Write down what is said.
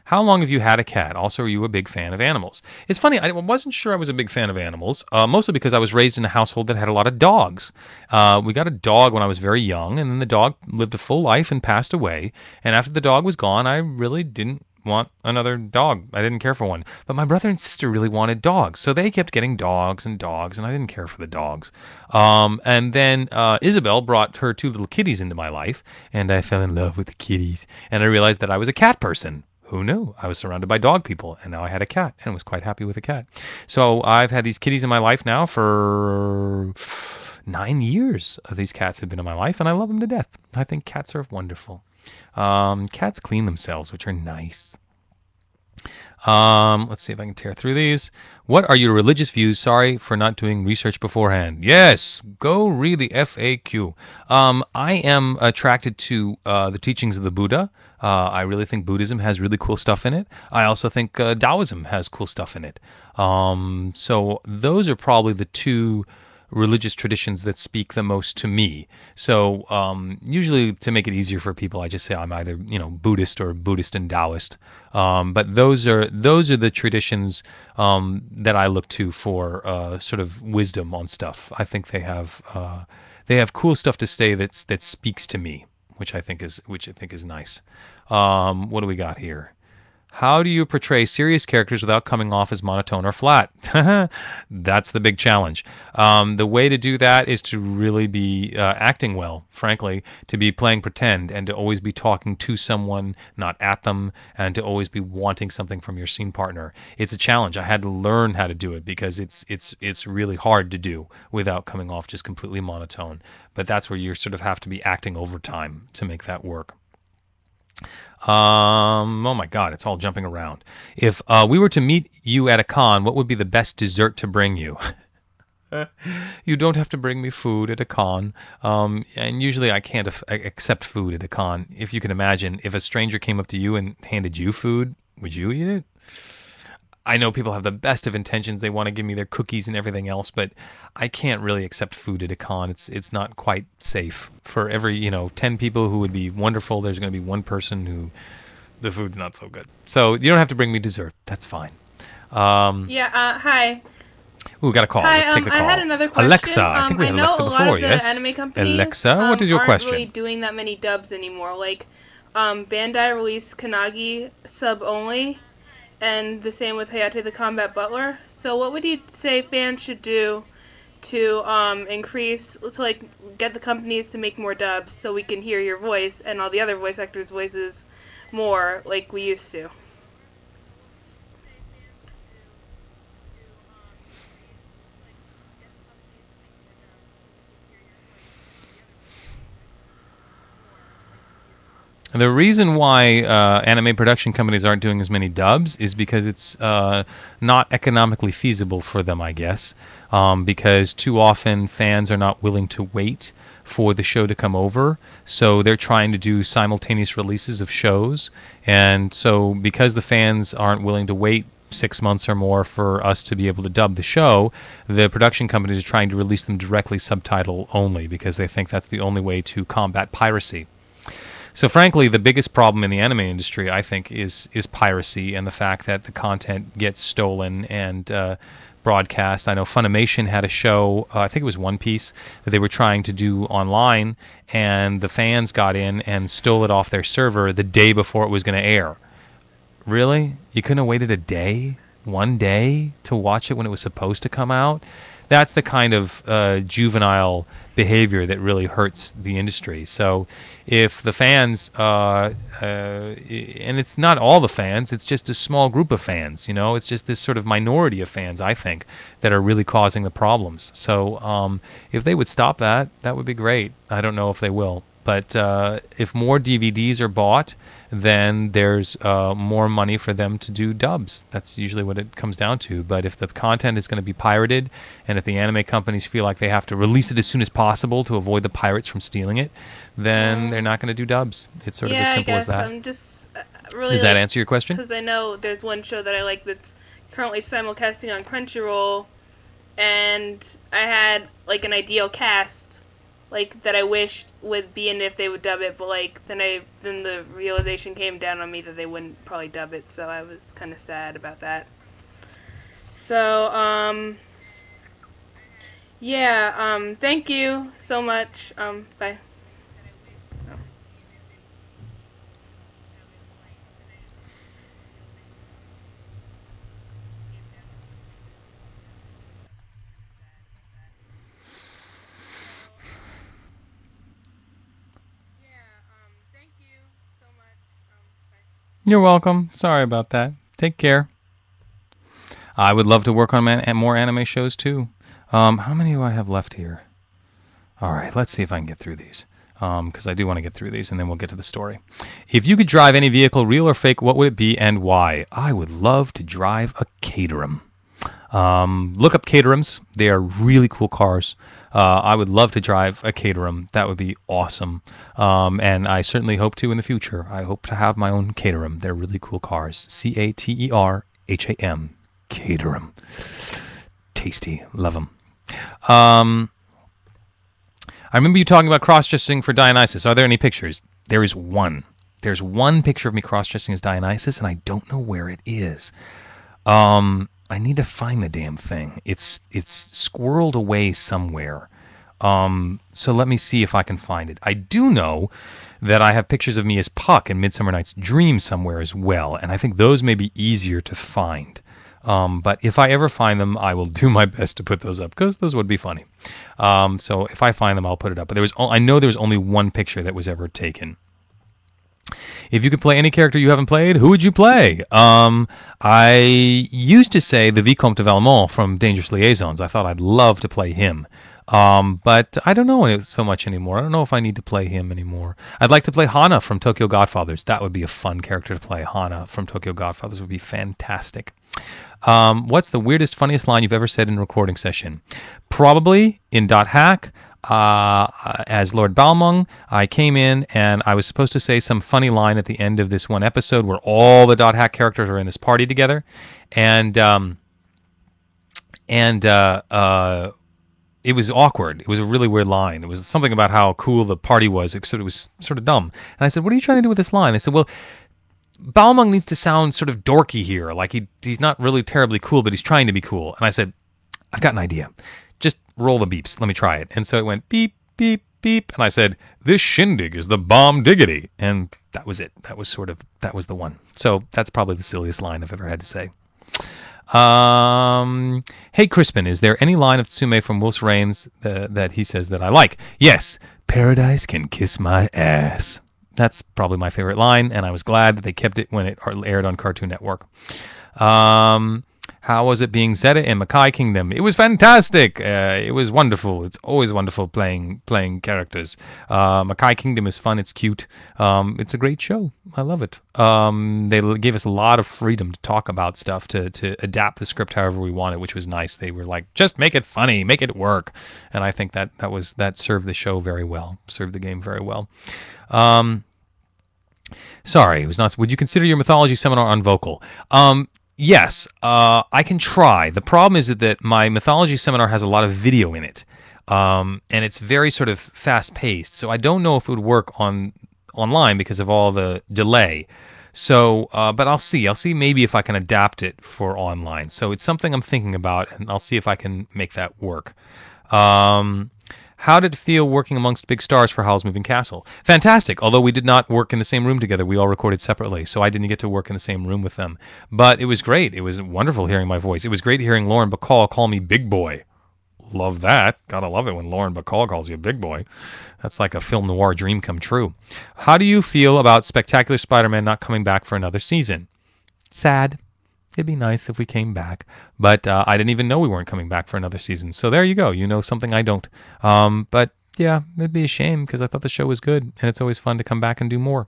How long have you had a cat? Also, are you a big fan of animals? It's funny, I wasn't sure I was a big fan of animals, mostly because I was raised in a household that had a lot of dogs. We got a dog when I was very young, and then the dog lived a full life and passed away. And after the dog was gone, I really didn't want another dog. I didn't care for one. But my brother and sister really wanted dogs, so they kept getting dogs, and I didn't care for the dogs. And then Isabel brought her two little kitties into my life, and I fell in love with the kitties. And I realized that I was a cat person. Who knew? I was surrounded by dog people, and now I had a cat, and was quite happy with a cat. So I've had these kitties in my life now for 9 years. These cats have been in my life, and I love them to death. I think cats are wonderful. Cats clean themselves, which are nice. Let's see if I can tear through these. What are your religious views? Sorry for not doing research beforehand. Yes, go read the FAQ. I am attracted to the teachings of the Buddha. I really think Buddhism has really cool stuff in it. I also think Taoism has cool stuff in it. So those are probably the two religious traditions that speak the most to me. So usually, to make it easier for people, I just say I'm either Buddhist or Buddhist and Taoist. But those are the traditions that I look to for sort of wisdom on stuff. I think they have cool stuff to say that speaks to me, which I think is nice. What do we got here? How do you portray serious characters without coming off as monotone or flat? That's the big challenge. The way to do that is to really be acting well, frankly, to be playing pretend, and to always be talking to someone, not at them, and to always be wanting something from your scene partner. It's a challenge. I had to learn how to do it because it's really hard to do without coming off just completely monotone. But that's where you sort of have to be acting overtime to make that work. Oh my God, it's all jumping around. If we were to meet you at a con, what would be the best dessert to bring you? You don't have to bring me food at a con. And usually I can't accept food at a con. If you can imagine, if a stranger came up to you and handed you food, would you eat it? I know people have the best of intentions. They want to give me their cookies and everything else, but I can't really accept food at a con. It's not quite safe. For every 10 people who would be wonderful, there's going to be one person who the food's not so good. So you don't have to bring me dessert. That's fine. Hi. Ooh, got a call. Hi, Let's take the call. I had another question. Alexa, I think we had Alexa before. I know a lot of yes. the anime companies, Alexa, what is your question? Aren't really doing that many dubs anymore. Like, Bandai released Kanagi sub only. And the same with Hayate the Combat Butler. So what would you say fans should do to get the companies to make more dubs so we can hear your voice and all the other voice actors' voices more like we used to? The reason why anime production companies aren't doing as many dubs is because it's not economically feasible for them, I guess, because too often fans are not willing to wait for the show to come over, so they're trying to do simultaneous releases of shows, and so because the fans aren't willing to wait 6 months or more for us to be able to dub the show, the production companies are trying to release them directly subtitle only because they think that's the only way to combat piracy. So frankly, the biggest problem in the anime industry, I think, is piracy and the fact that the content gets stolen and broadcast. I know Funimation had a show, I think it was One Piece, that they were trying to do online, and the fans got in and stole it off their server the day before it was going to air. Really? You couldn't have waited a day? 1 day to watch it when it was supposed to come out? That's the kind of juvenile behavior that really hurts the industry. So if the fans, and it's not all the fans, it's just a small group of fans, it's just this sort of minority of fans, I think, that are really causing the problems. So if they would stop that, that would be great. I don't know if they will. But if more DVDs are bought, then there's more money for them to do dubs. That's usually what it comes down to. But if the content is going to be pirated, and if the anime companies feel like they have to release it as soon as possible to avoid the pirates from stealing it, then they're not going to do dubs. It's sort of as simple as that. I'm just really. Does that answer your question? Because I know there's one show that I like that's currently simulcasting on Crunchyroll, and I had like an ideal cast like that I wished would be in it if they would dub it, but like then the realization came down on me that they wouldn't probably dub it, so I was kind of sad about that. So yeah, thank you so much. Bye. You're welcome. Sorry about that. Take care. I would love to work on more anime shows too. How many do I have left here? All right, let's see if I can get through these. Because I do want to get through these, and then we'll get to the story. If you could drive any vehicle, real or fake, what would it be and why? I would love to drive a Caterham. Look up Caterhams. They are really cool cars. I would love to drive a Caterham. That would be awesome. And I certainly hope to in the future. I hope to have my own Caterham. They're really cool cars. Caterham. Caterham. Tasty. Love them. I remember you talking about cross-dressing for Dionysus. Are there any pictures? There is one. There's one picture of me cross-dressing as Dionysus, and I don't know where it is. I need to find the damn thing. It's squirreled away somewhere. So let me see if I can find it. I do know that I have pictures of me as Puck in Midsummer Night's Dream somewhere as well, and I think those may be easier to find. But if I ever find them, I will do my best to put those up, because those would be funny. So if I find them, I'll put it up. But I know there was only one picture that was ever taken. If you could play any character you haven't played, who would you play? I used to say the Vicomte de Valmont from Dangerous Liaisons. I thought I'd love to play him. But I don't know so much anymore. I don't know if I need to play him anymore. I'd like to play Hana from Tokyo Godfathers. That would be a fun character to play. Hana from Tokyo Godfathers would be fantastic. What's the weirdest, funniest line you've ever said in a recording session? Probably in .hack. As Lord Balmung, I came in and I was supposed to say some funny line at the end of this one episode where all the .hack characters are in this party together, and it was awkward. It was a really weird line. It was something about how cool the party was, except it was sort of dumb. And I said, "What are you trying to do with this line?" They said, "Well, Balmung needs to sound sort of dorky here, like he's not really terribly cool, but he's trying to be cool." And I said, "I've got an idea. Just roll the beeps. Let me try it." And so it went beep, beep, beep. And I said, "This shindig is the bomb diggity." And that was it. That was the one. So that's probably the silliest line I've ever had to say. Hey, Crispin, is there any line of Tsume from Wolf's Reigns that he says that I like? Yes. Paradise can kiss my ass. That's probably my favorite line, and I was glad that they kept it when it aired on Cartoon Network. How was it being Zeta in Makai Kingdom? It was fantastic. It was wonderful. It's always wonderful playing characters. Makai Kingdom is fun. It's cute. It's a great show. I love it. They gave us a lot of freedom to talk about stuff, to adapt the script however we wanted, which was nice. They were like, just make it funny, make it work. And I think that served the show very well, served the game very well. Sorry, it was not. Would you consider your mythology seminar on Vokle? Yes, I can try. The problem is that my mythology seminar has a lot of video in it, and it's very sort of fast-paced. So I don't know if it would work online because of all the delay. So, but I'll see. I'll see maybe if I can adapt it for online. So it's something I'm thinking about, and I'll see if I can make that work. How did it feel working amongst big stars for Howl's Moving Castle? Fantastic, although we did not work in the same room together. We all recorded separately, so I didn't get to work in the same room with them. But it was great. It was wonderful hearing my voice. It was great hearing Lauren Bacall call me Big Boy. Love that. Gotta love it when Lauren Bacall calls you a big boy. That's like a film noir dream come true. How do you feel about Spectacular Spider-Man not coming back for another season? Sad. It'd be nice if we came back, but I didn't even know we weren't coming back for another season. So there you go. You know something I don't. But yeah, it'd be a shame because I thought the show was good, and it's always fun to come back and do more.